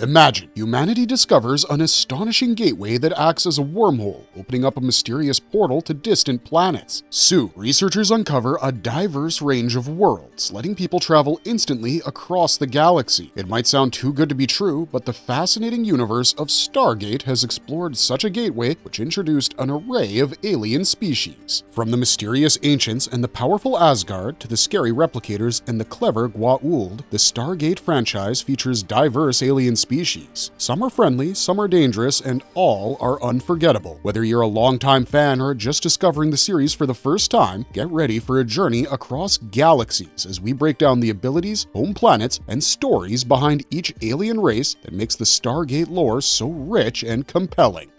Imagine humanity discovers an astonishing gateway that acts as a wormhole, opening up a mysterious portal to distant planets. Soon, researchers uncover a diverse range of worlds, letting people travel instantly across the galaxy. It might sound too good to be true, but the fascinating universe of Stargate has explored such a gateway, which introduced an array of alien species. From the mysterious ancients and the powerful Asgard to the scary replicators and the clever Goa'uld, the Stargate franchise features diverse alien species. Some are friendly, some are dangerous, and all are unforgettable. Whether you're a longtime fan or just discovering the series for the first time, get ready for a journey across galaxies as we break down the abilities, home planets, and stories behind each alien race that makes the Stargate lore so rich and compelling.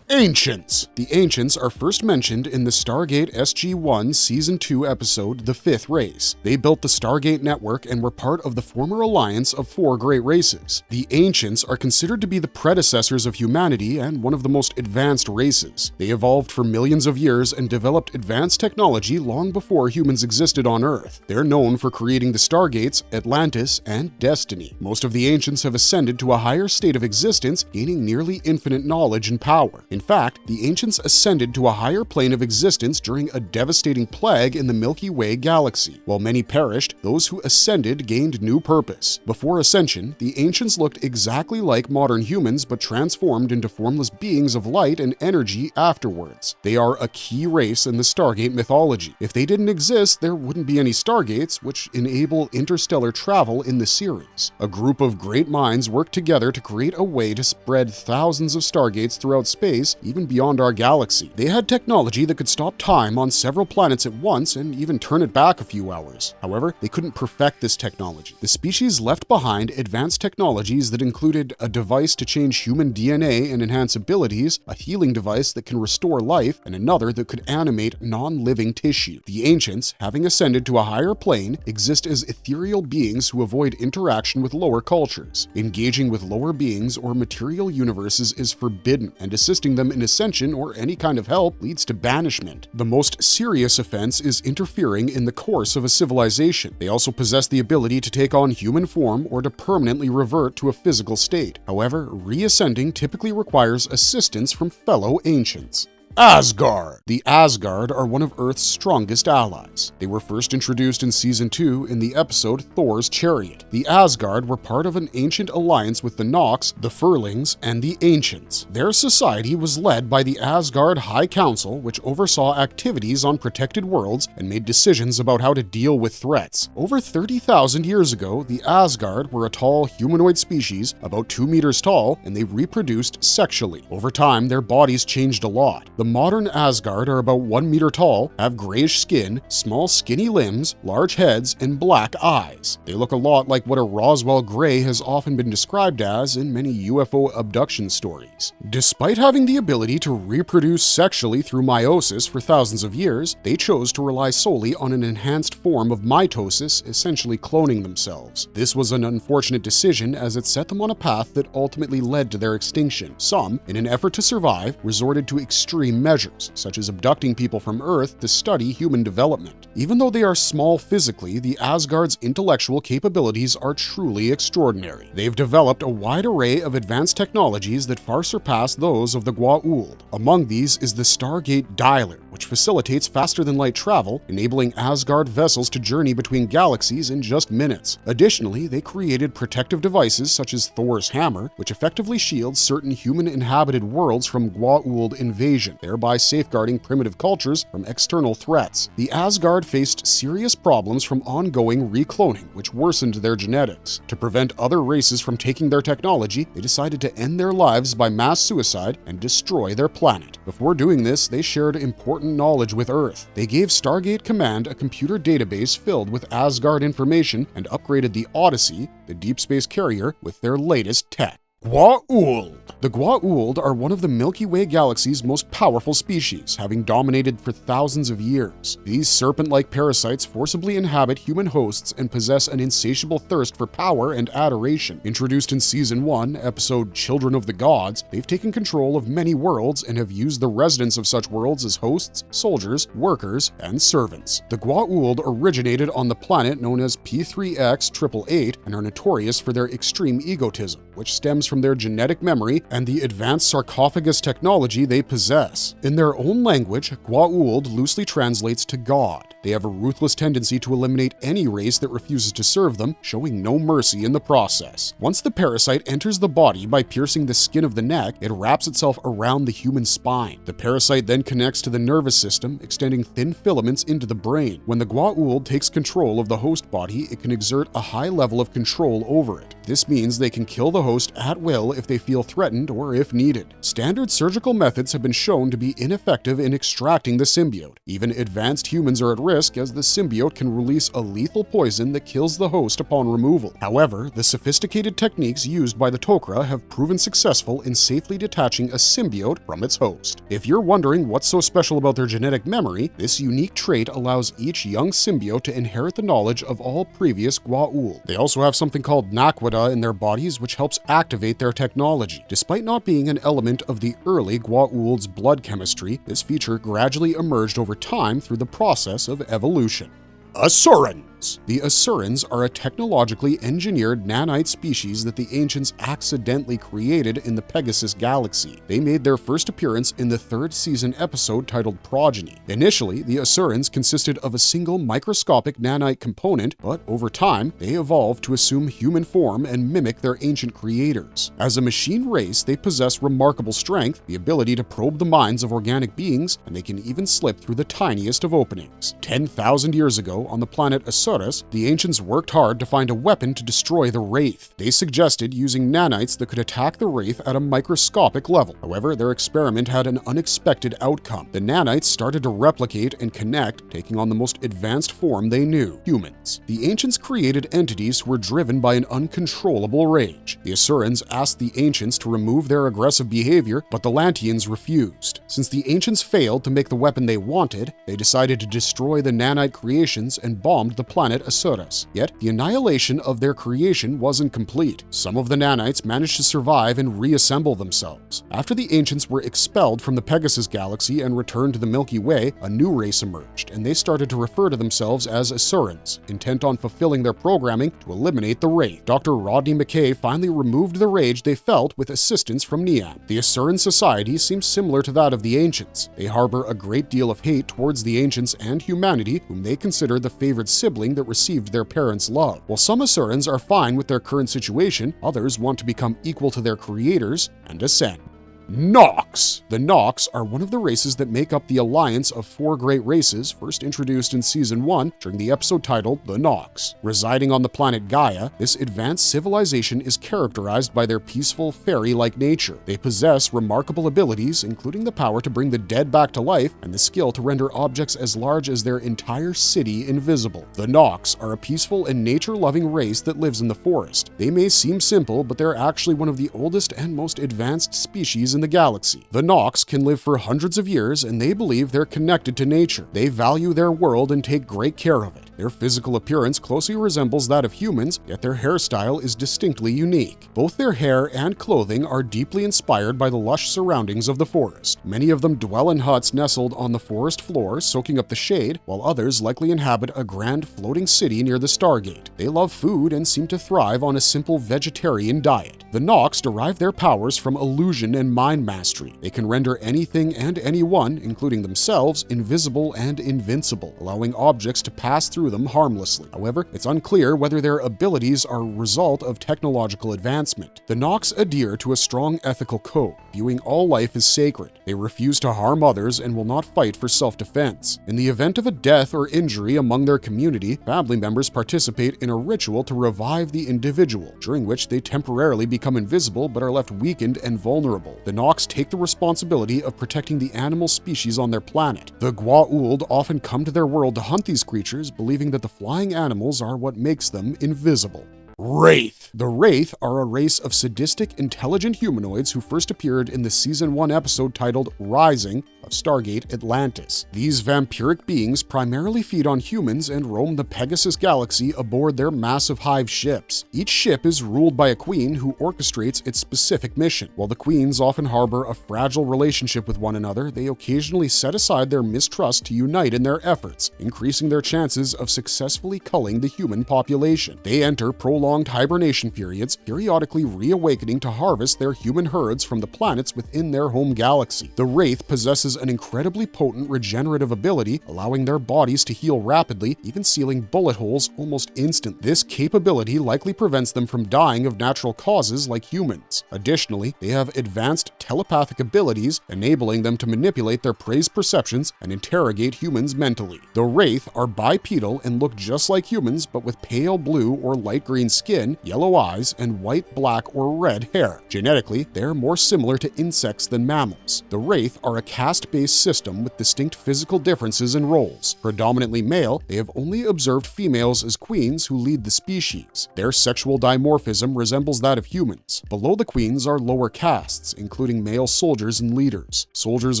Ancients. The Ancients are first mentioned in the Stargate SG-1 Season 2 episode The Fifth Race. They built the Stargate network and were part of the former alliance of 4 great races. The Ancients are considered to be the predecessors of humanity and one of the most advanced races. They evolved for millions of years and developed advanced technology long before humans existed on Earth. They're known for creating the Stargates, Atlantis, and Destiny. Most of the Ancients have ascended to a higher state of existence, gaining nearly infinite knowledge and power. In fact, the Ancients ascended to a higher plane of existence during a devastating plague in the Milky Way galaxy. While many perished, those who ascended gained new purpose. Before ascension, the Ancients looked exactly like modern humans but transformed into formless beings of light and energy afterwards. They are a key race in the Stargate mythology. If they didn't exist, there wouldn't be any Stargates, which enable interstellar travel in the series. A group of great minds worked together to create a way to spread thousands of Stargates throughout space, even beyond our galaxy. They had technology that could stop time on several planets at once and even turn it back a few hours. However, they couldn't perfect this technology. The species left behind advanced technologies that included a device to change human DNA and enhance abilities, a healing device that can restore life, and another that could animate non-living tissue. The Ancients, having ascended to a higher plane, exist as ethereal beings who avoid interaction with lower cultures. Engaging with lower beings or material universes is forbidden, and assisting them in ascension or any kind of help leads to banishment. The most serious offense is interfering in the course of a civilization. They also possess the ability to take on human form or to permanently revert to a physical state. However, reascending typically requires assistance from fellow Ancients. Asgard. The Asgard are one of Earth's strongest allies. They were first introduced in Season 2 in the episode Thor's Chariot. The Asgard were part of an ancient alliance with the Nox, the Furlings, and the Ancients. Their society was led by the Asgard High Council, which oversaw activities on protected worlds and made decisions about how to deal with threats. Over 30,000 years ago, the Asgard were a tall humanoid species, about 2 meters tall, and they reproduced sexually. Over time, their bodies changed a lot. The modern Asgard are about 1 meter tall, have grayish skin, small skinny limbs, large heads, and black eyes. They look a lot like what a Roswell Gray has often been described as in many UFO abduction stories. Despite having the ability to reproduce sexually through meiosis for thousands of years, they chose to rely solely on an enhanced form of mitosis, essentially cloning themselves. This was an unfortunate decision as it set them on a path that ultimately led to their extinction. Some, in an effort to survive, resorted to extreme measures, such as abducting people from Earth to study human development. Even though they are small physically, the Asgard's intellectual capabilities are truly extraordinary. They've developed a wide array of advanced technologies that far surpass those of the Goa'uld. Among these is the Stargate Dialer, which facilitates faster-than-light travel, enabling Asgard vessels to journey between galaxies in just minutes. Additionally, they created protective devices such as Thor's Hammer, which effectively shields certain human-inhabited worlds from Goa'uld invasion, thereby safeguarding primitive cultures from external threats. The Asgard faced serious problems from ongoing recloning, which worsened their genetics. To prevent other races from taking their technology, they decided to end their lives by mass suicide and destroy their planet. Before doing this, they shared important knowledge with Earth. They gave Stargate Command a computer database filled with Asgard information and upgraded the Odyssey, the deep space carrier, with their latest tech. Goa'uld. The Goa'uld are one of the Milky Way galaxy's most powerful species, having dominated for thousands of years. These serpent-like parasites forcibly inhabit human hosts and possess an insatiable thirst for power and adoration. Introduced in Season 1, episode Children of the Gods, they've taken control of many worlds and have used the residents of such worlds as hosts, soldiers, workers, and servants. The Goa'uld originated on the planet known as P3X888 and are notorious for their extreme egotism, which stems from their genetic memory and the advanced sarcophagus technology they possess. In their own language, Goa'uld loosely translates to God. They have a ruthless tendency to eliminate any race that refuses to serve them, showing no mercy in the process. Once the parasite enters the body by piercing the skin of the neck, it wraps itself around the human spine. The parasite then connects to the nervous system, extending thin filaments into the brain. When the Goa'uld takes control of the host body, it can exert a high level of control over it. This means they can kill the host at will if they feel threatened or if needed. Standard surgical methods have been shown to be ineffective in extracting the symbiote. Even advanced humans are at risk, as the symbiote can release a lethal poison that kills the host upon removal. However, the sophisticated techniques used by the Tokra have proven successful in safely detaching a symbiote from its host. If you're wondering what's so special about their genetic memory, this unique trait allows each young symbiote to inherit the knowledge of all previous Goa'uld. They also have something called naquadah in their bodies, which helps activate their technology. Despite not being an element of the early Goa'uld's blood chemistry, this feature gradually emerged over time through the process of evolution. Assurins. The Assurins are a technologically engineered nanite species that the ancients accidentally created in the Pegasus galaxy. They made their first appearance in the 3rd season episode titled Progeny. Initially, the Assurins consisted of a single microscopic nanite component, but over time, they evolved to assume human form and mimic their ancient creators. As a machine race, they possess remarkable strength, the ability to probe the minds of organic beings, and they can even slip through the tiniest of openings. 10,000 years ago, on the planet Assurins, the ancients worked hard to find a weapon to destroy the Wraith. They suggested using nanites that could attack the Wraith at a microscopic level. However, their experiment had an unexpected outcome. The nanites started to replicate and connect, taking on the most advanced form they knew: humans. The ancients created entities who were driven by an uncontrollable rage. The Assurins asked the ancients to remove their aggressive behavior, but the Lanteans refused. Since the ancients failed to make the weapon they wanted, they decided to destroy the nanite creations and bombed the planet Assurins. Yet, the annihilation of their creation wasn't complete. Some of the nanites managed to survive and reassemble themselves. After the ancients were expelled from the Pegasus galaxy and returned to the Milky Way, a new race emerged, and they started to refer to themselves as Assurins, intent on fulfilling their programming to eliminate the Wraith. Dr. Rodney McKay finally removed the rage they felt with assistance from Niam. The Assurin society seems similar to that of the ancients. They harbor a great deal of hate towards the ancients and humanity, whom they consider the favored sibling that received their parents' love. While some Assurins are fine with their current situation, others want to become equal to their creators and ascend. Nox. The Nox are one of the races that make up the alliance of 4 great races first introduced in Season 1 during the episode titled The Nox. Residing on the planet Gaia, this advanced civilization is characterized by their peaceful, fairy-like nature. They possess remarkable abilities, including the power to bring the dead back to life and the skill to render objects as large as their entire city invisible. The Nox are a peaceful and nature-loving race that lives in the forest. They may seem simple, but they're actually one of the oldest and most advanced species in the galaxy. The Nox can live for hundreds of years, and they believe they're connected to nature. They value their world and take great care of it. Their physical appearance closely resembles that of humans, yet their hairstyle is distinctly unique. Both their hair and clothing are deeply inspired by the lush surroundings of the forest. Many of them dwell in huts nestled on the forest floor, soaking up the shade, while others likely inhabit a grand floating city near the Stargate. They love food and seem to thrive on a simple vegetarian diet. The Nox derive their powers from illusion and mind mastery. They can render anything and anyone, including themselves, invisible and invincible, allowing objects to pass through them harmlessly. However, it's unclear whether their abilities are a result of technological advancement. The Nox adhere to a strong ethical code, viewing all life as sacred. They refuse to harm others and will not fight for self-defense. In the event of a death or injury among their community, family members participate in a ritual to revive the individual, during which they temporarily become invisible but are left weakened and vulnerable. The Nox take the responsibility of protecting the animal species on their planet. The Goa'uld often come to their world to hunt these creatures, believing that the flying animals are what makes them invisible. Wraith. The Wraith are a race of sadistic, intelligent humanoids who first appeared in the Season 1 episode titled Rising of Stargate Atlantis. These vampiric beings primarily feed on humans and roam the Pegasus galaxy aboard their massive hive ships. Each ship is ruled by a queen who orchestrates its specific mission. While the queens often harbor a fragile relationship with one another, they occasionally set aside their mistrust to unite in their efforts, increasing their chances of successfully culling the human population. They enter prolonged hibernation periods, periodically reawakening to harvest their human herds from the planets within their home galaxy. The Wraith possesses an incredibly potent regenerative ability, allowing their bodies to heal rapidly, even sealing bullet holes almost instantly. This capability likely prevents them from dying of natural causes like humans. Additionally, they have advanced telepathic abilities, enabling them to manipulate their prey's perceptions and interrogate humans mentally. The Wraith are bipedal and look just like humans, but with pale blue or light green skin, yellow eyes, and white, black, or red hair. Genetically, they are more similar to insects than mammals. The Wraith are a caste-based system with distinct physical differences and roles. Predominantly male, they have only observed females as queens who lead the species. Their sexual dimorphism resembles that of humans. Below the queens are lower castes, including male soldiers and leaders. Soldiers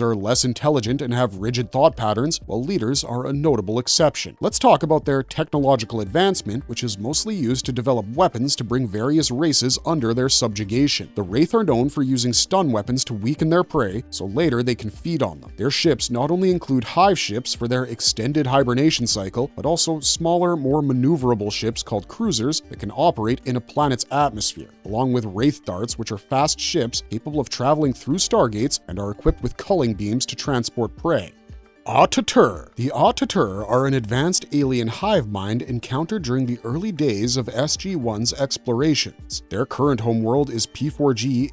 are less intelligent and have rigid thought patterns, while leaders are a notable exception. Let's talk about their technological advancement, which is mostly used to develop weapons to bring various races under their subjugation. The Wraith are known for using stun weapons to weaken their prey, so later they can feed on them. Their ships not only include hive ships for their extended hibernation cycle, but also smaller, more maneuverable ships called cruisers that can operate in a planet's atmosphere, along with Wraith darts, which are fast ships capable of traveling through stargates and are equipped with culling beams to transport prey. Autatur. The Autatur are an advanced alien hive mind encountered during the early days of SG-1's explorations. Their current homeworld is P4G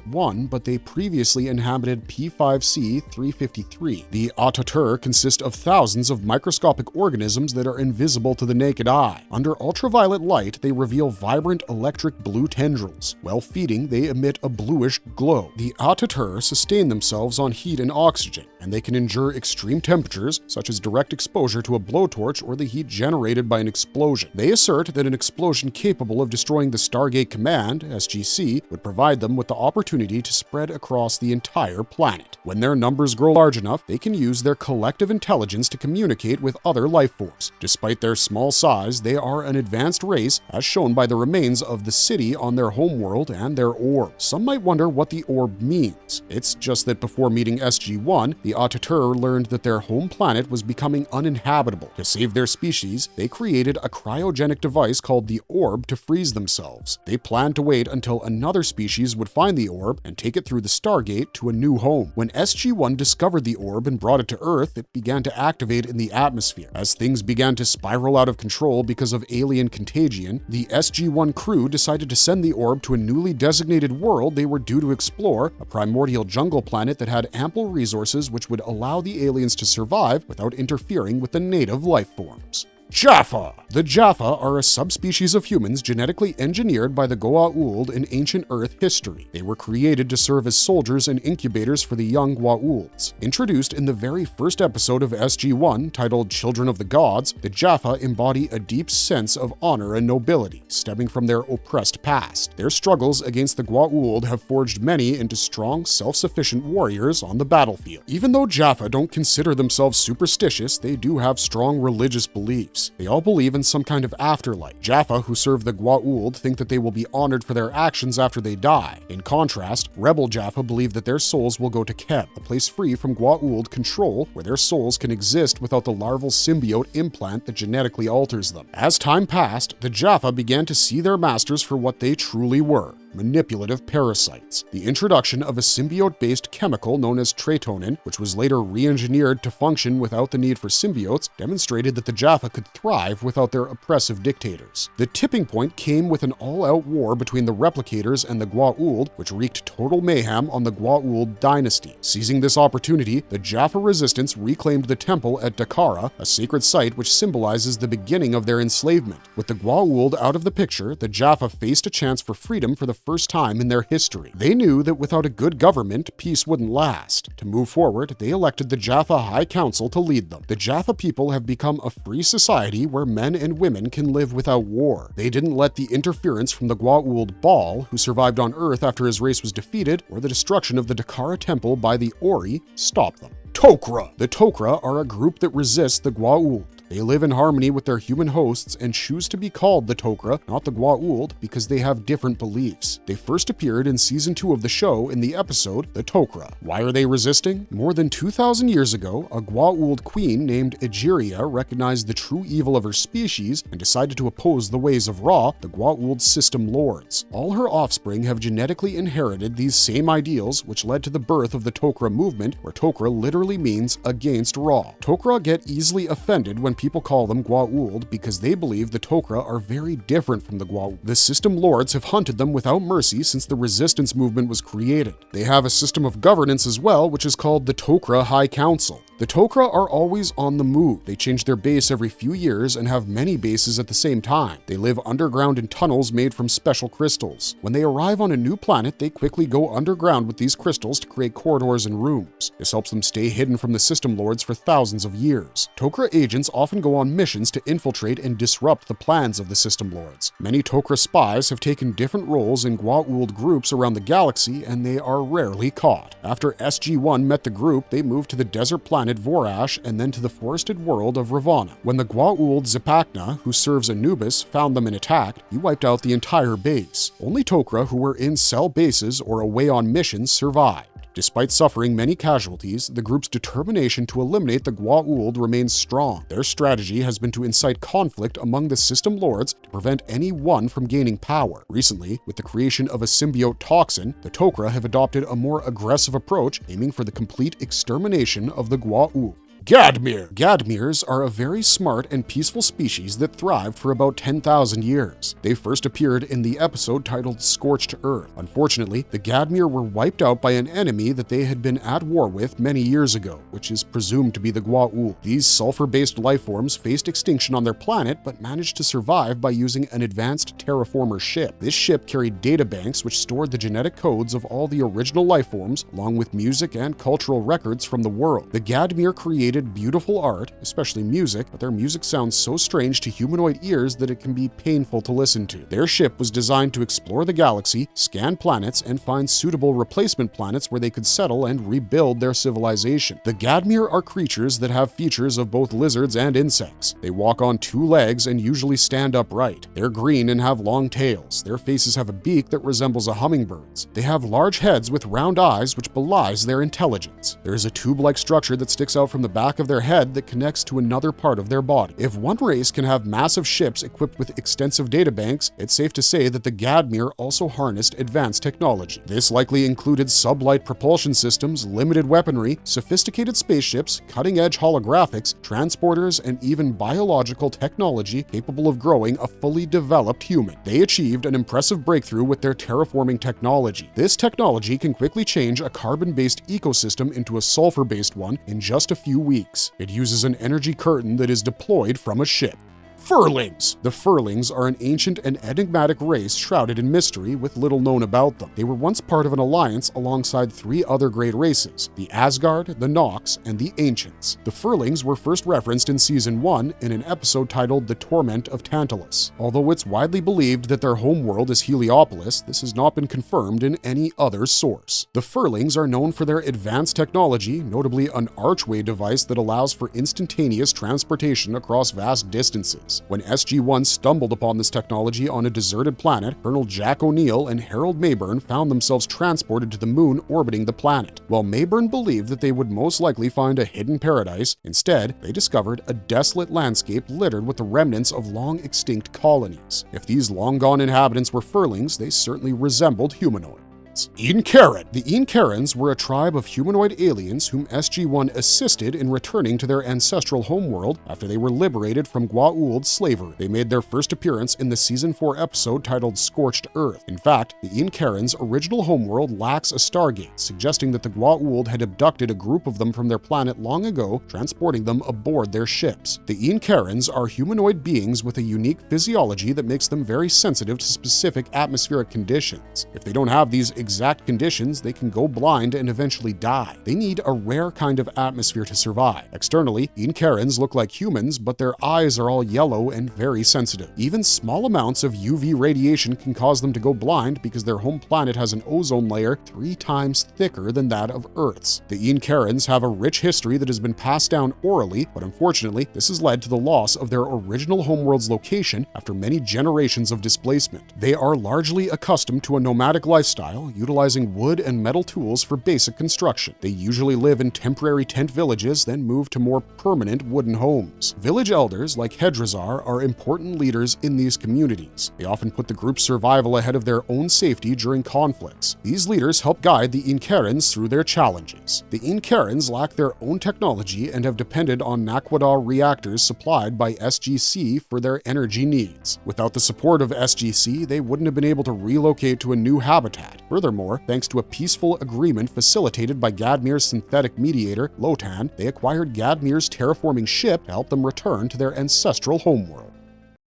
88-1, but they previously inhabited P5C 353. The Autatur consist of thousands of microscopic organisms that are invisible to the naked eye. Under ultraviolet light, they reveal vibrant electric blue tendrils. While feeding, they emit a bluish glow. The Autatur sustain themselves on heat and oxygen, and they can endure extreme temperatures, such as direct exposure to a blowtorch or the heat generated by an explosion. They assert that an explosion capable of destroying the Stargate Command, SGC, would provide them with the opportunity to spread across the entire planet. When their numbers grow large enough, they can use their collective intelligence to communicate with other life forms. Despite their small size, they are an advanced race, as shown by the remains of the city on their homeworld and their orb. Some might wonder what the orb means. It's just that before meeting SG-1, the Autatur learned that their home planet was becoming uninhabitable. To save their species, they created a cryogenic device called the Orb to freeze themselves. They planned to wait until another species would find the orb and take it through the Stargate to a new home. When SG-1 discovered the orb and brought it to Earth, it began to activate in the atmosphere. As things began to spiral out of control because of alien contagion, the SG-1 crew decided to send the orb to a newly designated world they were due to explore, a primordial jungle planet that had ample resources which would allow the aliens to survive without interfering with the native life forms. Jaffa. The Jaffa are a subspecies of humans genetically engineered by the Goa'uld in ancient Earth history. They were created to serve as soldiers and incubators for the young Goa'ulds. Introduced in the very first episode of SG-1, titled Children of the Gods, the Jaffa embody a deep sense of honor and nobility, stemming from their oppressed past. Their struggles against the Goa'uld have forged many into strong, self-sufficient warriors on the battlefield. Even though Jaffa don't consider themselves superstitious, they do have strong religious beliefs. They all believe in some kind of afterlife. Jaffa, who serve the Goa'uld, think that they will be honored for their actions after they die. In contrast, rebel Jaffa believe that their souls will go to Keb, a place free from Goa'uld control, where their souls can exist without the larval symbiote implant that genetically alters them. As time passed, the Jaffa began to see their masters for what they truly were: manipulative parasites. The introduction of a symbiote-based chemical known as tritonin, which was later re-engineered to function without the need for symbiotes, demonstrated that the Jaffa could thrive without their oppressive dictators. The tipping point came with an all-out war between the Replicators and the Goa'uld, which wreaked total mayhem on the Goa'uld dynasty. Seizing this opportunity, the Jaffa resistance reclaimed the temple at Tokra, a sacred site which symbolizes the beginning of their enslavement. With the Goa'uld out of the picture, the Jaffa faced a chance for freedom for the first time in their history. They knew that without a good government, peace wouldn't last. To move forward, they elected the Jaffa High Council to lead them. The Jaffa people have become a free society where men and women can live without war. They didn't let the interference from the Goa'uld Baal, who survived on Earth after his race was defeated, or the destruction of the Tokra temple by the Ori, stop them. Tokra! The Tokra are a group that resists the Goa'uld. They live in harmony with their human hosts and choose to be called the Tokra, not the Goa'uld, because they have different beliefs. They first appeared in Season 2 of the show in the episode The Tokra. Why are they resisting? More than 2,000 years ago, a Goa'uld queen named Egeria recognized the true evil of her species and decided to oppose the ways of Ra, the Goa'uld system lords. All her offspring have genetically inherited these same ideals, which led to the birth of the Tokra movement, where Tokra literally means against Ra. Tokra get easily offended when people call them Goa'uld because they believe the Tokra are very different from the Goa'uld. The system lords have hunted them without mercy since the resistance movement was created. They have a system of governance as well, which is called the Tokra High Council. The Tokra are always on the move. They change their base every few years and have many bases at the same time. They live underground in tunnels made from special crystals. When they arrive on a new planet, they quickly go underground with these crystals to create corridors and rooms. This helps them stay hidden from the system lords for thousands of years. Tokra agents often go on missions to infiltrate and disrupt the plans of the system lords. Many Tokra spies have taken different roles in Goa'uld groups around the galaxy, and they are rarely caught. After SG-1 met the group, they moved to the desert planet Vorash and then to the forested world of Ravana. When the Goa'uld Zipacna, who serves Anubis, found them and attacked, he wiped out the entire base. Only Tokra who were in cell bases or away on missions survived. Despite suffering many casualties, the group's determination to eliminate the Goa'uld remains strong. Their strategy has been to incite conflict among the system lords to prevent any one from gaining power. Recently, with the creation of a symbiote toxin, the Tokra have adopted a more aggressive approach, aiming for the complete extermination of the Goa'uld. Gadmir! Gadmirs are a very smart and peaceful species that thrived for about 10,000 years. They first appeared in the episode titled Scorched Earth. Unfortunately, the Gadmir were wiped out by an enemy that they had been at war with many years ago, which is presumed to be the Goa'uld. These sulfur-based lifeforms faced extinction on their planet, but managed to survive by using an advanced terraformer ship. This ship carried databanks which stored the genetic codes of all the original lifeforms, along with music and cultural records from the world. The Gadmir created beautiful art, especially music, but their music sounds so strange to humanoid ears that it can be painful to listen to. Their ship was designed to explore the galaxy, scan planets, and find suitable replacement planets where they could settle and rebuild their civilization. The Gadmir are creatures that have features of both lizards and insects. They walk on two legs and usually stand upright. They're green and have long tails. Their faces have a beak that resembles a hummingbird's. They have large heads with round eyes, which belies their intelligence. There is a tube-like structure that sticks out from the back of their head that connects to another part of their body. If one race can have massive ships equipped with extensive databanks, it's safe to say that the Gadmir also harnessed advanced technology. This likely included sublight propulsion systems, limited weaponry, sophisticated spaceships, cutting-edge holographics, transporters, and even biological technology capable of growing a fully developed human. They achieved an impressive breakthrough with their terraforming technology. This technology can quickly change a carbon-based ecosystem into a sulfur-based one in just a few weeks. It uses an energy curtain that is deployed from a ship. Furlings! The Furlings are an ancient and enigmatic race shrouded in mystery with little known about them. They were once part of an alliance alongside three other great races, the Asgard, the Nox, and the Ancients. The Furlings were first referenced in Season 1 in an episode titled The Torment of Tantalus. Although it's widely believed that their homeworld is Heliopolis, this has not been confirmed in any other source. The Furlings are known for their advanced technology, notably an archway device that allows for instantaneous transportation across vast distances. When SG-1 stumbled upon this technology on a deserted planet, Colonel Jack O'Neill and Harold Mayburn found themselves transported to the moon orbiting the planet. While Mayburn believed that they would most likely find a hidden paradise, instead, they discovered a desolate landscape littered with the remnants of long-extinct colonies. If these long-gone inhabitants were Furlings, they certainly resembled humanoid. aliens. Encarn. The Encarns were a tribe of humanoid aliens whom SG-1 assisted in returning to their ancestral homeworld after they were liberated from Goa'uld slavery. They made their first appearance in the Season 4 episode titled Scorched Earth. In fact, the Encarns' original homeworld lacks a Stargate, suggesting that the Goa'uld had abducted a group of them from their planet long ago, transporting them aboard their ships. The Encarns are humanoid beings with a unique physiology that makes them very sensitive to specific atmospheric conditions. If they don't have these exact conditions, they can go blind and eventually die. They need a rare kind of atmosphere to survive. Externally, Encarns look like humans, but their eyes are all yellow and very sensitive. Even small amounts of UV radiation can cause them to go blind because their home planet has an ozone layer 3 times thicker than that of Earth's. The Encarns have a rich history that has been passed down orally, but unfortunately, this has led to the loss of their original homeworld's location after many generations of displacement. They are largely accustomed to a nomadic lifestyle, utilizing wood and metal tools for basic construction. They usually live in temporary tent villages, then move to more permanent wooden homes. Village elders, like Hedrazar, are important leaders in these communities. They often put the group's survival ahead of their own safety during conflicts. These leaders help guide the Encarns through their challenges. The Encarns lack their own technology and have depended on Naquadah reactors supplied by SGC for their energy needs. Without the support of SGC, they wouldn't have been able to relocate to a new habitat. Furthermore, thanks to a peaceful agreement facilitated by Gadmir's synthetic mediator, Lotan, they acquired Gadmir's terraforming ship to help them return to their ancestral homeworld.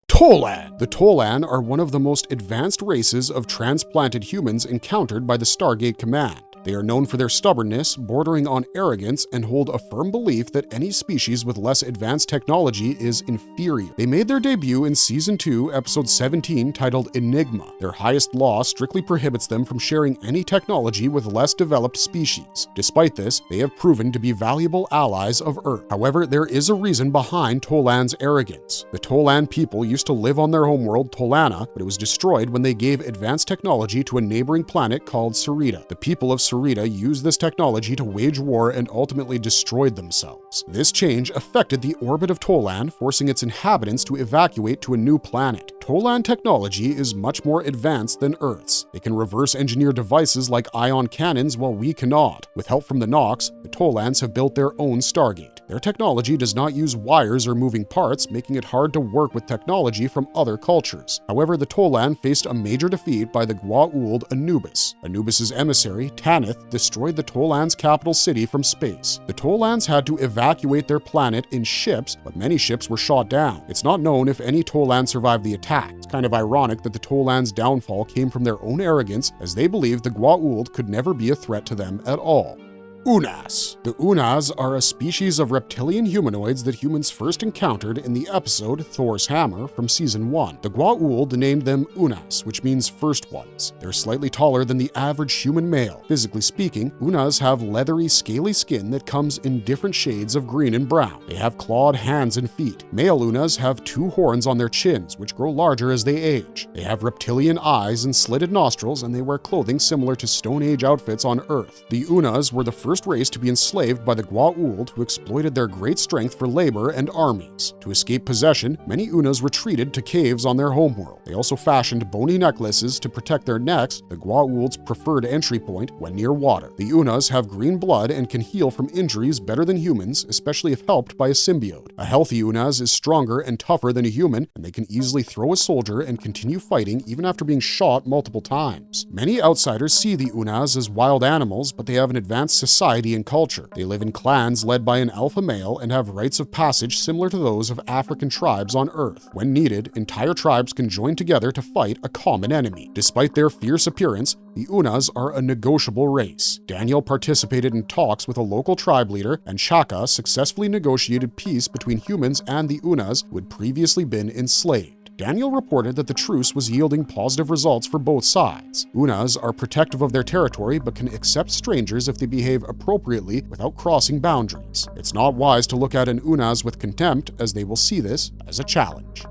Toland. The Toland are one of the most advanced races of transplanted humans encountered by the Stargate Command. They are known for their stubbornness, bordering on arrogance, and hold a firm belief that any species with less advanced technology is inferior. They made their debut in Season 2, Episode 17, titled Enigma. Their highest law strictly prohibits them from sharing any technology with less developed species. Despite this, they have proven to be valuable allies of Earth. However, there is a reason behind Toland's arrogance. The Toland people used to live on their homeworld, Tolana, but it was destroyed when they gave advanced technology to a neighboring planet called Sarita. The people of Sarita used this technology to wage war and ultimately destroyed themselves. This change affected the orbit of Toland, forcing its inhabitants to evacuate to a new planet. Toland technology is much more advanced than Earth's. They can reverse engineer devices like ion cannons while we cannot. With help from the Nox, the Tolands have built their own Stargate. Their technology does not use wires or moving parts, making it hard to work with technology from other cultures. However, the Toland faced a major defeat by the Goa'uld Anubis. Anubis's emissary, Tanith, destroyed the Toland's capital city from space. The Tolands had to evacuate their planet in ships, but many ships were shot down. It's not known if any Toland survived the attack. It's kind of ironic that the Toland's downfall came from their own arrogance, as they believed the Goa'uld could never be a threat to them at all. Onese. The Onese are a species of reptilian humanoids that humans first encountered in the episode Thor's Hammer from Season 1. The Goa'uld named them Onese, which means first ones. They're slightly taller than the average human male. Physically speaking, Onese have leathery, scaly skin that comes in different shades of green and brown. They have clawed hands and feet. Male Onese have 2 horns on their chins, which grow larger as they age. They have reptilian eyes and slitted nostrils, and they wear clothing similar to Stone Age outfits on Earth. The Onese were the first race to be enslaved by the Goa'uld, who exploited their great strength for labor and armies. To escape possession, many Onese retreated to caves on their homeworld. They also fashioned bony necklaces to protect their necks, the Goa'uld's preferred entry point when near water. The Onese have green blood and can heal from injuries better than humans, especially if helped by a symbiote. A healthy Onese is stronger and tougher than a human, and they can easily throw a soldier and continue fighting even after being shot multiple times. Many outsiders see the Onese as wild animals, but they have an advanced society and culture. They live in clans led by an alpha male and have rites of passage similar to those of African tribes on Earth. When needed, entire tribes can join together to fight a common enemy. Despite their fierce appearance, the Onese are a negotiable race. Daniel participated in talks with a local tribe leader, and Shaka successfully negotiated peace between humans and the Onese who had previously been enslaved. Daniel reported that the truce was yielding positive results for both sides. Onese are protective of their territory but can accept strangers if they behave appropriately without crossing boundaries. It's not wise to look at an Onese with contempt, as they will see this as a challenge.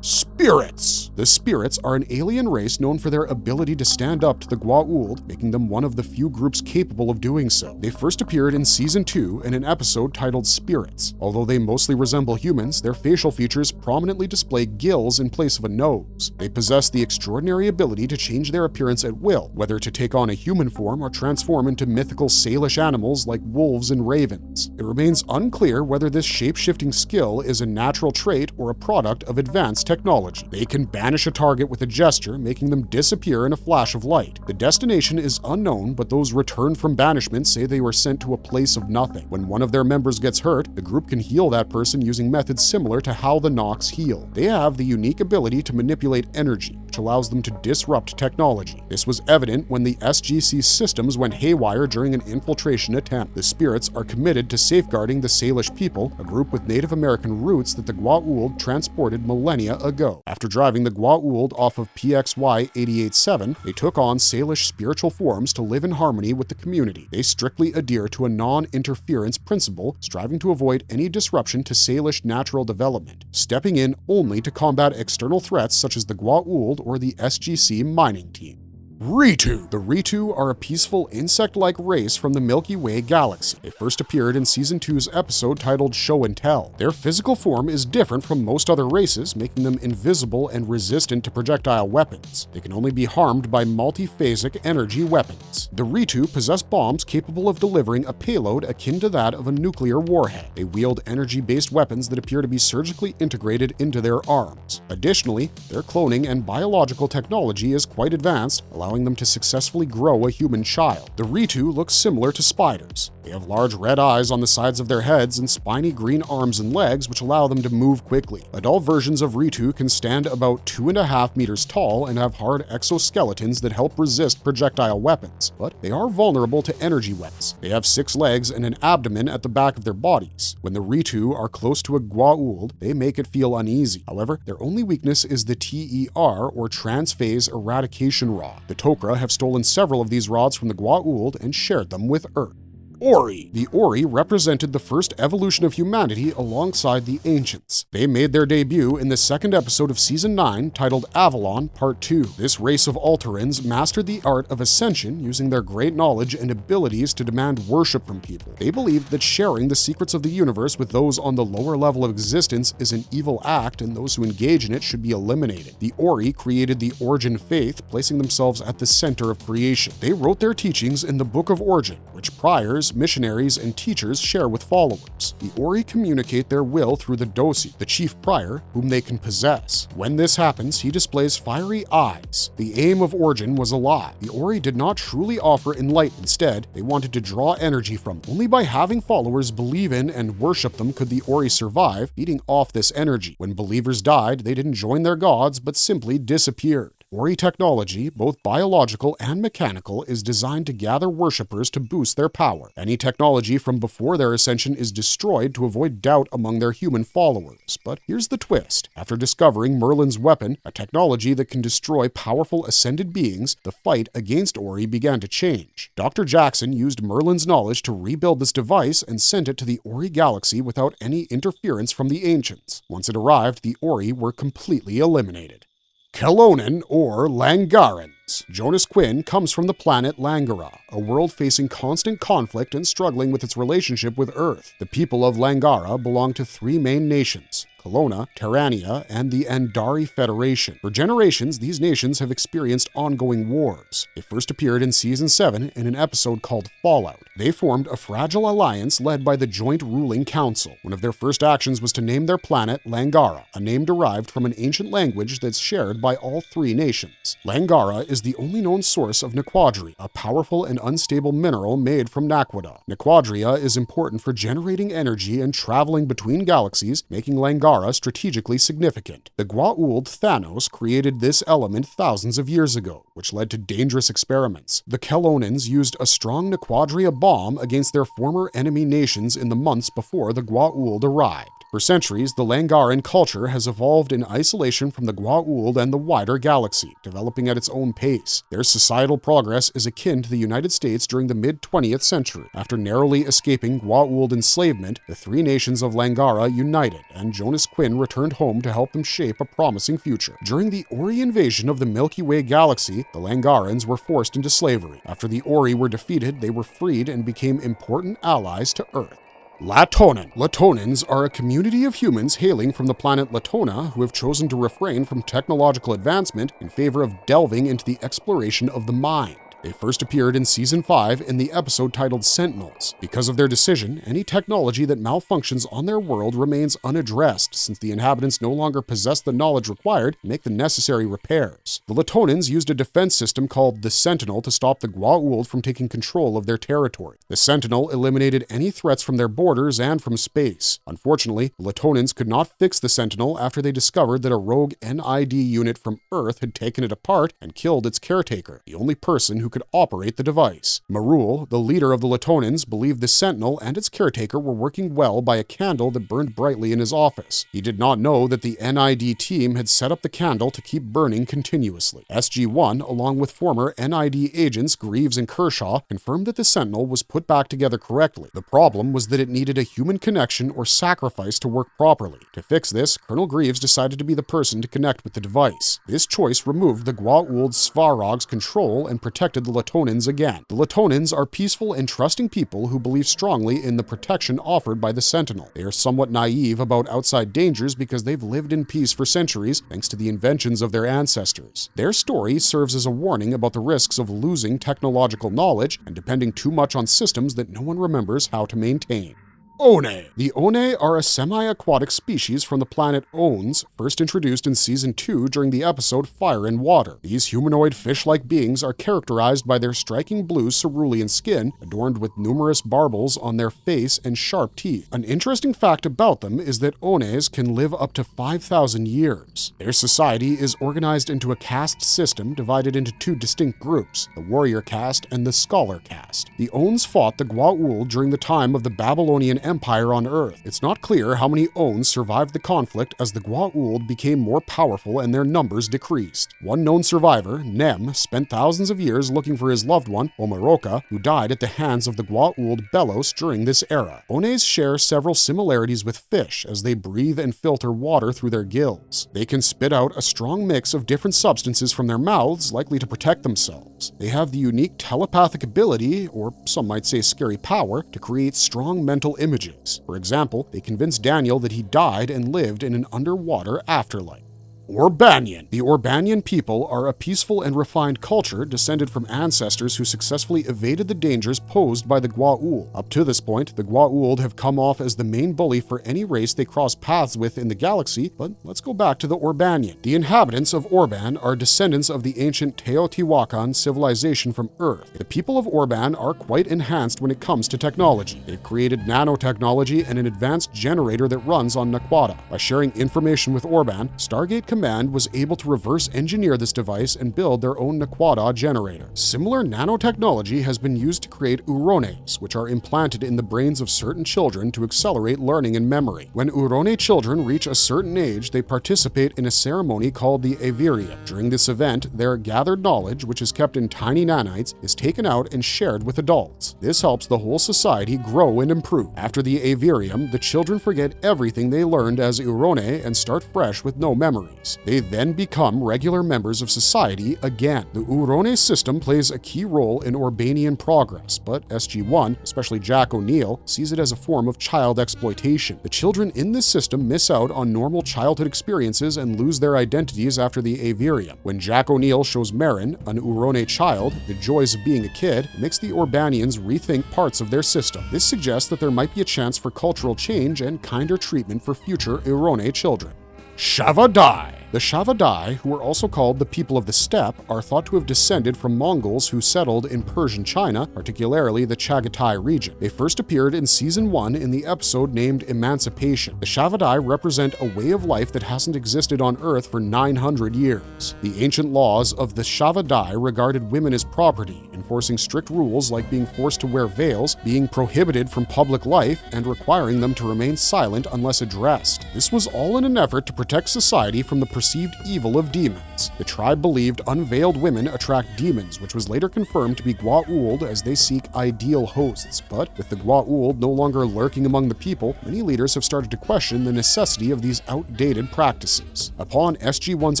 Spirits! The Spirits are an alien race known for their ability to stand up to the Goa'uld, making them one of the few groups capable of doing so. They first appeared in Season 2 in an episode titled Spirits. Although they mostly resemble humans, their facial features prominently display gills in place of a nose. They possess the extraordinary ability to change their appearance at will, whether to take on a human form or transform into mythical Salish animals like wolves and ravens. It remains unclear whether this shape-shifting skill is a natural trait or a product of advanced technology. They can banish a target with a gesture, making them disappear in a flash of light. The destination is unknown, but those returned from banishment say they were sent to a place of nothing. When one of their members gets hurt, the group can heal that person using methods similar to how the Nox heal. They have the unique ability to manipulate energy, which allows them to disrupt technology. This was evident when the SGC systems went haywire during an infiltration attempt. The Spirits are committed to safeguarding the Salish people, a group with Native American roots that the Goa'uld transported millennia ago. After driving the Goa'uld off of PXY 88-7, they took on Salish spiritual forms to live in harmony with the community. They strictly adhere to a non-interference principle, striving to avoid any disruption to Salish natural development, stepping in only to combat external threats such as the Goa'uld or the SGC mining team. Ritu! The Ritu are a peaceful insect-like race from the Milky Way galaxy. They first appeared in Season 2's episode titled Show and Tell. Their physical form is different from most other races, making them invisible and resistant to projectile weapons. They can only be harmed by multiphasic energy weapons. The Ritu possess bombs capable of delivering a payload akin to that of a nuclear warhead. They wield energy-based weapons that appear to be surgically integrated into their arms. Additionally, their cloning and biological technology is quite advanced, allowing them to successfully grow a human child. The Ritu look similar to spiders. They have large red eyes on the sides of their heads and spiny green arms and legs, which allow them to move quickly. Adult versions of Ritu can stand about 2.5 meters tall and have hard exoskeletons that help resist projectile weapons, but they are vulnerable to energy weapons. They have 6 legs and an abdomen at the back of their bodies. When the Ritu are close to a Goa'uld, they make it feel uneasy. However, their only weakness is the TER, or Transphase Eradication Rod. The Tokra have stolen several of these rods from the Goa'uld and shared them with Earth. Ori. The Ori represented the first evolution of humanity alongside the Ancients. They made their debut in the second episode of Season 9 titled Avalon Part 2. This race of Alterans mastered the art of ascension using their great knowledge and abilities to demand worship from people. They believed that sharing the secrets of the universe with those on the lower level of existence is an evil act and those who engage in it should be eliminated. The Ori created the Origin faith, placing themselves at the center of creation. They wrote their teachings in the Book of Origin, which priors, missionaries, and teachers share with followers. The Ori communicate their will through the Dosi, the chief prior, whom they can possess. When this happens, he displays fiery eyes. The aim of Origin was a lie. The Ori did not truly offer enlightenment. Instead, they wanted to draw energy from them. Only by having followers believe in and worship them could the Ori survive, feeding off this energy. When believers died, they didn't join their gods, but simply disappeared. Ori technology, both biological and mechanical, is designed to gather worshippers to boost their power. Any technology from before their ascension is destroyed to avoid doubt among their human followers. But here's the twist. After discovering Merlin's weapon, a technology that can destroy powerful ascended beings, the fight against Ori began to change. Dr. Jackson used Merlin's knowledge to rebuild this device and sent it to the Ori galaxy without any interference from the Ancients. Once it arrived, the Ori were completely eliminated. Kelonin, or Langarans. Jonas Quinn comes from the planet Langara, a world facing constant conflict and struggling with its relationship with Earth. The people of Langara belong to 3 main nations: Kelowna, Terrania, and the Andari Federation. For generations, these nations have experienced ongoing wars. They first appeared in Season 7 in an episode called Fallout. They formed a fragile alliance led by the Joint Ruling Council. One of their first actions was to name their planet Langara, a name derived from an ancient language that's shared by all 3 nations. Langara is the only known source of Nequadria, a powerful and unstable mineral made from Naquadah. Nequadria is important for generating energy and traveling between galaxies, making Langara strategically significant. The Goa'uld Thanos created this element thousands of years ago, which led to dangerous experiments. The Kelonins used a strong Nequadria bomb against their former enemy nations in the months before the Goa'uld arrived. For centuries, the Langaran culture has evolved in isolation from the Goa'uld and the wider galaxy, developing at its own pace. Their societal progress is akin to the United States during the mid-20th century. After narrowly escaping Goa'uld enslavement, the three nations of Langara united, and Jonas Quinn returned home to help them shape a promising future. During the Ori invasion of the Milky Way galaxy, the Langarans were forced into slavery. After the Ori were defeated, they were freed and became important allies to Earth. Latonin. Latonins are a community of humans hailing from the planet Latona who have chosen to refrain from technological advancement in favor of delving into the exploration of the mind. They first appeared in Season 5 in the episode titled Sentinels. Because of their decision, any technology that malfunctions on their world remains unaddressed since the inhabitants no longer possess the knowledge required to make the necessary repairs. The Latonins used a defense system called the Sentinel to stop the Goa'uld from taking control of their territory. The Sentinel eliminated any threats from their borders and from space. Unfortunately, the Latonins could not fix the Sentinel after they discovered that a rogue NID unit from Earth had taken it apart and killed its caretaker, the only person who could operate the device. Marul, the leader of the Latonins, believed the Sentinel and its caretaker were working well by a candle that burned brightly in his office. He did not know that the NID team had set up the candle to keep burning continuously. SG-1, along with former NID agents Greaves and Kershaw, confirmed that the Sentinel was put back together correctly. The problem was that it needed a human connection or sacrifice to work properly. To fix this, Colonel Greaves decided to be the person to connect with the device. This choice removed the Goa'uld Svarog's control and protected the Latonins again. The Latonins are peaceful and trusting people who believe strongly in the protection offered by the Sentinel. They are somewhat naive about outside dangers because they've lived in peace for centuries thanks to the inventions of their ancestors. Their story serves as a warning about the risks of losing technological knowledge and depending too much on systems that no one remembers how to maintain. One. The One are a semi-aquatic species from the planet Onese, first introduced in Season 2 during the episode Fire and Water. These humanoid fish-like beings are characterized by their striking blue cerulean skin, adorned with numerous barbels on their face and sharp teeth. An interesting fact about them is that Ones can live up to 5,000 years. Their society is organized into a caste system divided into two distinct groups, the warrior caste and the scholar caste. The Ones fought the Goa'uld during the time of the Babylonian Empire on Earth. It's not clear how many Ones survived the conflict as the Goa'uld became more powerful and their numbers decreased. One known survivor, Nem, spent thousands of years looking for his loved one, Omaroka, who died at the hands of the Goa'uld Belos during this era. Ones share several similarities with fish as they breathe and filter water through their gills. They can spit out a strong mix of different substances from their mouths, likely to protect themselves. They have the unique telepathic ability, or some might say scary power, to create strong mental images. For example, they convinced Daniel that he died and lived in an underwater afterlife. Orbanian. The Orbanian people are a peaceful and refined culture descended from ancestors who successfully evaded the dangers posed by the Goa'uld. Up to this point, the Goa'uld have come off as the main bully for any race they cross paths with in the galaxy, but let's go back to the Orbanian. The inhabitants of Orban are descendants of the ancient Teotihuacan civilization from Earth. The people of Orban are quite enhanced when it comes to technology. They've created nanotechnology and an advanced generator that runs on Naquata. By sharing information with Orban, Stargate Command was able to reverse engineer this device and build their own Naquata generator. Similar nanotechnology has been used to create Urones, which are implanted in the brains of certain children to accelerate learning and memory. When Urone children reach a certain age, they participate in a ceremony called the Avirium. During this event, their gathered knowledge, which is kept in tiny nanites, is taken out and shared with adults. This helps the whole society grow and improve. After the Avirium, the children forget everything they learned as Urone and start fresh with no memories. They then become regular members of society again. The Urone system plays a key role in Orbanian progress, but SG-1, especially Jack O'Neill, sees it as a form of child exploitation. The children in this system miss out on normal childhood experiences and lose their identities after the Avirium. When Jack O'Neill shows Marin, an Urone child, the joys of being a kid, it makes the Orbanians rethink parts of their system. This suggests that there might be a chance for cultural change and kinder treatment for future Urone children. Shaveadai. The Shaveadai, who are also called the people of the steppe, are thought to have descended from Mongols who settled in Persian China, particularly the Chagatai region. They first appeared in Season 1 in the episode named Emancipation. The Shaveadai represent a way of life that hasn't existed on Earth for 900 years. The ancient laws of the Shaveadai regarded women as property, enforcing strict rules like being forced to wear veils, being prohibited from public life, and requiring them to remain silent unless addressed. This was all in an effort to protect society from the perceived evil of demons. The tribe believed unveiled women attract demons, which was later confirmed to be Goa'uld as they seek ideal hosts. But with the Goa'uld no longer lurking among the people, many leaders have started to question the necessity of these outdated practices. Upon SG-1's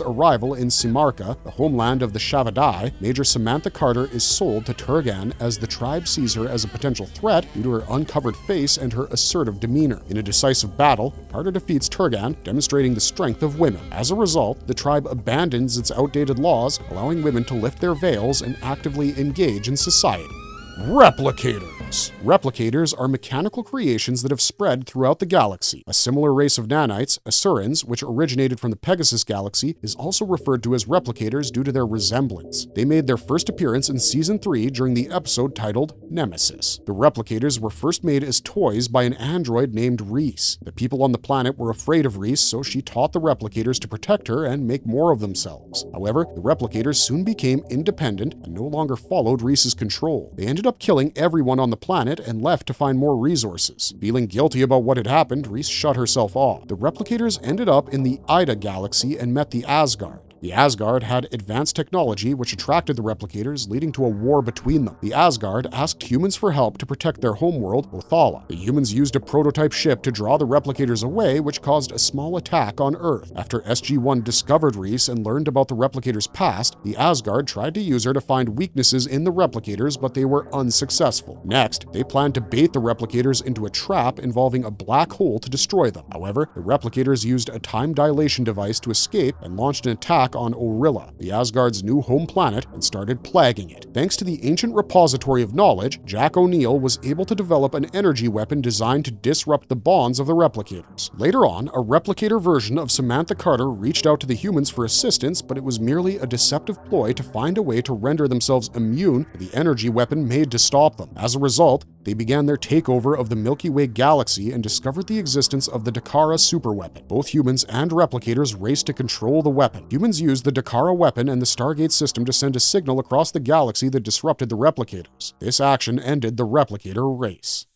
arrival in Simarka, the homeland of the Shaveadai, Major Samantha Carter is sold to Turgan as the tribe sees her as a potential threat due to her uncovered face and her assertive demeanor. In a decisive battle, Carter defeats Turgan, demonstrating the strength of women. As a result, the tribe abandons its outdated laws, allowing women to lift their veils and actively engage in society. Replicators. Replicators are mechanical creations that have spread throughout the galaxy. A similar race of nanites, Assurins, which originated from the Pegasus galaxy, is also referred to as replicators due to their resemblance. They made their first appearance in Season 3 during the episode titled Nemesis. The replicators were first made as toys by an android named Reese. The people on the planet were afraid of Reese, so she taught the replicators to protect her and make more of themselves. However, the replicators soon became independent and no longer followed Reese's control. They ended up killing everyone on the planet and left to find more resources. Feeling guilty about what had happened, Reese shut herself off. The replicators ended up in the Ida galaxy and met the Asgard. The Asgard had advanced technology which attracted the replicators, leading to a war between them. The Asgard asked humans for help to protect their homeworld, Othala. The humans used a prototype ship to draw the replicators away, which caused a small attack on Earth. After SG-1 discovered Reese and learned about the replicators' past, the Asgard tried to use her to find weaknesses in the replicators, but they were unsuccessful. Next, they planned to bait the replicators into a trap involving a black hole to destroy them. However, the replicators used a time dilation device to escape and launched an attack on Orilla, the Asgard's new home planet, and started plaguing it. Thanks to the ancient repository of knowledge, Jack O'Neill was able to develop an energy weapon designed to disrupt the bonds of the replicators. Later on, a replicator version of Samantha Carter reached out to the humans for assistance, but it was merely a deceptive ploy to find a way to render themselves immune to the energy weapon made to stop them. As a result, they began their takeover of the Milky Way galaxy and discovered the existence of the Tokra superweapon. Both humans and replicators raced to control the weapon. Humans used the Tokra weapon and the Stargate system to send a signal across the galaxy that disrupted the replicators. This action ended the replicator race.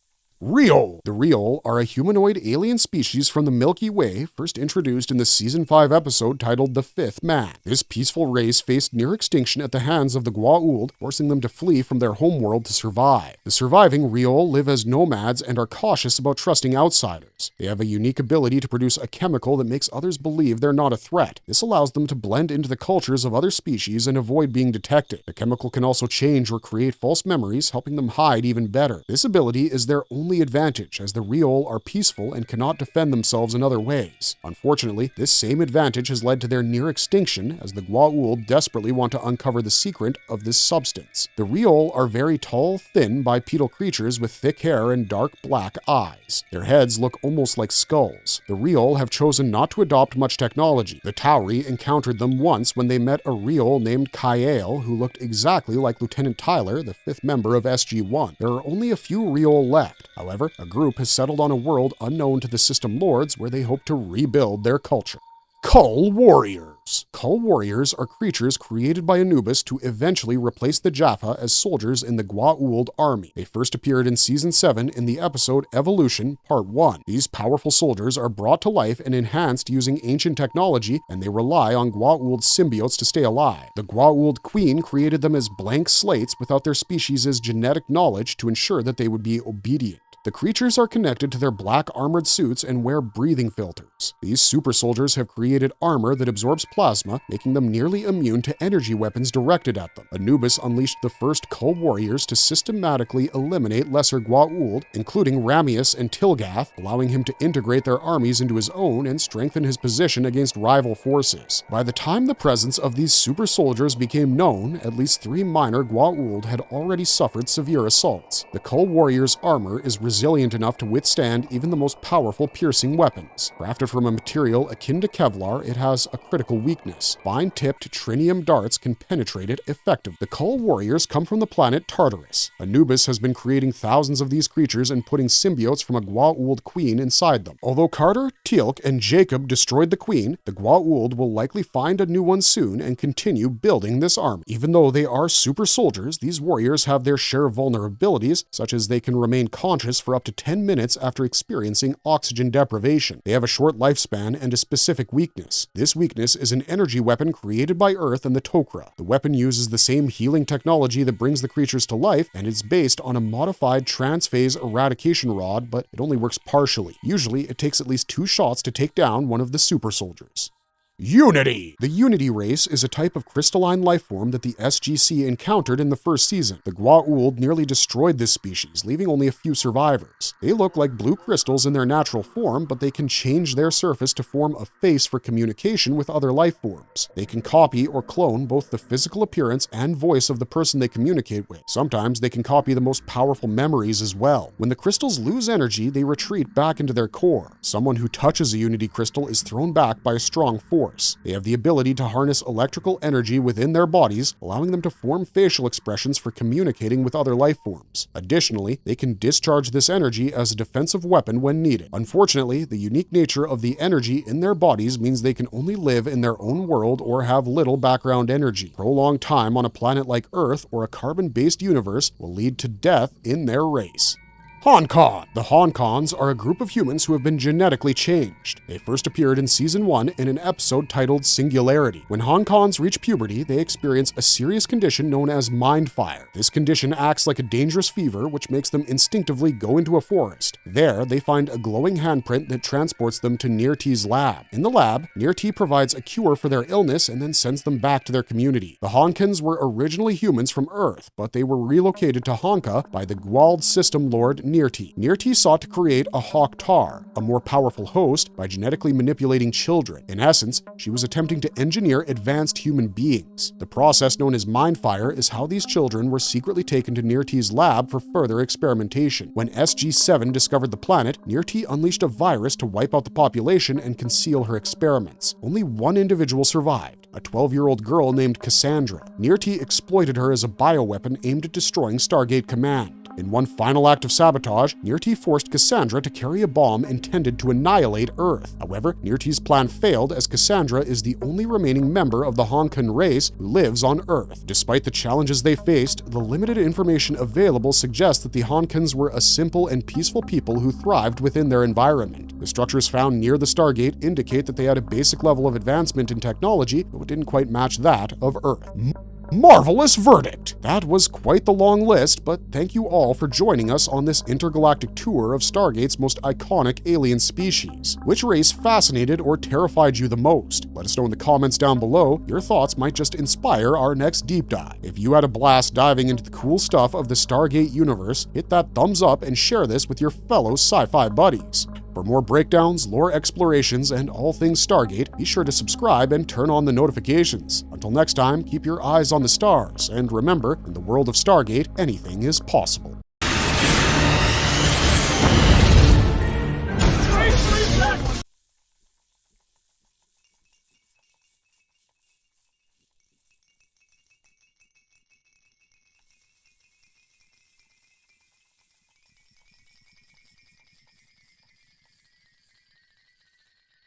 Riol. The Riol are a humanoid alien species from the Milky Way, first introduced in the Season 5 episode titled The Fifth Man. This peaceful race faced near extinction at the hands of the Goa'uld, forcing them to flee from their homeworld to survive. The surviving Riol live as nomads and are cautious about trusting outsiders. They have a unique ability to produce a chemical that makes others believe they're not a threat. This allows them to blend into the cultures of other species and avoid being detected. The chemical can also change or create false memories, helping them hide even better. This ability is their only advantage, as the Riol are peaceful and cannot defend themselves in other ways. Unfortunately, this same advantage has led to their near extinction, as the Goa'uld desperately want to uncover the secret of this substance. The Riol are very tall, thin, bipedal creatures with thick hair and dark black eyes. Their heads look almost like skulls. The Riol have chosen not to adopt much technology. The Tauri encountered them once when they met a Riol named Kyael, who looked exactly like Lieutenant Tyler, the fifth member of SG-1. There are only a few Riol left. However, a group has settled on a world unknown to the System Lords where they hope to rebuild their culture. Cull Warriors. Cull Warriors are creatures created by Anubis to eventually replace the Jaffa as soldiers in the Goa'uld army. They first appeared in Season 7 in the episode Evolution, Part 1. These powerful soldiers are brought to life and enhanced using ancient technology, and they rely on Goa'uld symbiotes to stay alive. The Goa'uld Queen created them as blank slates without their species' genetic knowledge to ensure that they would be obedient. The creatures are connected to their black armored suits and wear breathing filters. These super soldiers have created armor that absorbs plasma, making them nearly immune to energy weapons directed at them. Anubis unleashed the first Cull Warriors to systematically eliminate lesser Goa'uld, including Ramius and Tilgath, allowing him to integrate their armies into his own and strengthen his position against rival forces. By the time the presence of these super soldiers became known, at least 3 minor Goa'uld had already suffered severe assaults. The Cull Warriors' armor is resilient enough to withstand even the most powerful piercing weapons. Crafted Crafted from a material akin to Kevlar, it has a critical weakness. Fine-tipped trinium darts can penetrate it effectively. The Cull Warriors come from the planet Tartarus. Anubis has been creating thousands of these creatures and putting symbiotes from a Goa'uld queen inside them. Although Carter, Teal'c, and Jacob destroyed the queen, the Goa'uld will likely find a new one soon and continue building this army. Even though they are super soldiers, these warriors have their share of vulnerabilities, such as they can remain conscious for up to 10 minutes after experiencing oxygen deprivation. They have a short lifespan and a specific weakness. This weakness is an energy weapon created by Earth and the Tokra. The weapon uses the same healing technology that brings the creatures to life, and it's based on a modified transphase eradication rod, but it only works partially. Usually, it takes at least 2 shots to take down one of the super soldiers. Unity! The Unity race is a type of crystalline lifeform that the SGC encountered in the first season. The Goa'uld nearly destroyed this species, leaving only a few survivors. They look like blue crystals in their natural form, but they can change their surface to form a face for communication with other lifeforms. They can copy or clone both the physical appearance and voice of the person they communicate with. Sometimes they can copy the most powerful memories as well. When the crystals lose energy, they retreat back into their core. Someone who touches a Unity crystal is thrown back by a strong force. They have the ability to harness electrical energy within their bodies, allowing them to form facial expressions for communicating with other life forms. Additionally, they can discharge this energy as a defensive weapon when needed. Unfortunately, the unique nature of the energy in their bodies means they can only live in their own world or have little background energy. Prolonged time on a planet like Earth or a carbon-based universe will lead to death in their race. Honkan! The Honkans are a group of humans who have been genetically changed. They first appeared in Season 1 in an episode titled Singularity. When Honkans reach puberty, they experience a serious condition known as mind fire. This condition acts like a dangerous fever, which makes them instinctively go into a forest. There, they find a glowing handprint that transports them to Nirti's lab. In the lab, Nirti provides a cure for their illness and then sends them back to their community. The Honkans were originally humans from Earth, but they were relocated to Honka by the Goa'uld system lord Nirti. Nirti sought to create a Hawk-Tar, a more powerful host, by genetically manipulating children. In essence, she was attempting to engineer advanced human beings. The process known as mind fire is how these children were secretly taken to Nirti's lab for further experimentation. When SG-7 discovered the planet, Nirti unleashed a virus to wipe out the population and conceal her experiments. Only one individual survived, a 12-year-old girl named Cassandra. Nirti exploited her as a bioweapon aimed at destroying Stargate Command. In one final act of sabotage, Nirti forced Cassandra to carry a bomb intended to annihilate Earth. However, Nirti's plan failed as Cassandra is the only remaining member of the Honkan race who lives on Earth. Despite the challenges they faced, the limited information available suggests that the Honkans were a simple and peaceful people who thrived within their environment. The structures found near the Stargate indicate that they had a basic level of advancement in technology, though it didn't quite match that of Earth. Marvelous verdict! That was quite the long list, but thank you all for joining us on this intergalactic tour of Stargate's most iconic alien species. Which race fascinated or terrified you the most? Let us know in the comments down below. Your thoughts might just inspire our next deep dive. If you had a blast diving into the cool stuff of the Stargate universe, hit that thumbs up and share this with your fellow sci-fi buddies. For more breakdowns, lore explorations, and all things Stargate, be sure to subscribe and turn on the notifications. Until next time, keep your eyes on the stars, and remember, in the world of Stargate, anything is possible.